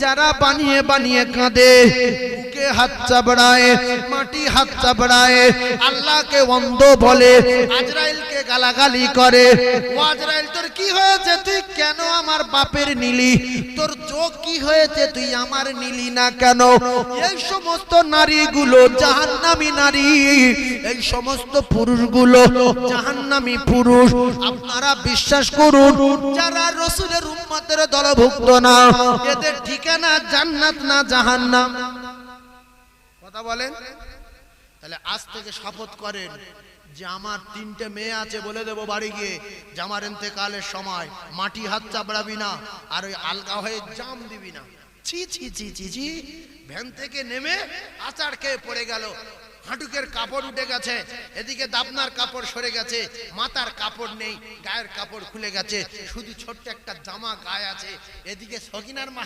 যারা বানিয়ে বানিয়ে কাঁদে, বুকে হাত চাপড়ায়, মাটি হাত চাপড়ায়, আল্লাহকে অন্ধ বলে, আজরাইলকে গালাগালি করে। ও আজরাইল, তোর কি হয়েছে? তুই কেন আমার বাপের নিলি? তোর চোখ কি হয়েছে? তুই আমার নিলি না কেন? এই সমস্ত নারীগুলো জাহান্নামী নারী, এই সমস্ত পুরুষগুলো জাহান্নামী পুরুষ। আপনারা বিশ্বাস করুন, যারা রাসূলের উম্মতের দলভুক্ত না, এদের ঠিকানা জান্নাত না জাহান্নাম। কথা বলেন। তাহলে আজ থেকে শপথ করেন যে আমার 3টে মেয়ে আছে, বলে দেবো বাড়ি গিয়ে যে আমার ইন্তেকালের সময় মাটি হাত চাপড়াবি না, আর ওই আলগা হয়ে জাম দিবি না। ছি ছি ছি ছি ছি। ভ্যান থেকে নেমে আচার খেয়ে পড়ে গেল, হাঁটুকের কাপড় উঠে গেছে, এদিকে দাবনার কাপড় সরে গেছে, মাথার কাপড় নেই, গায়ের কাপড় খুলে গেছে, শুধু ছোট্ট একটা জামা গায়ে আছে। এদিকে সকিনার মা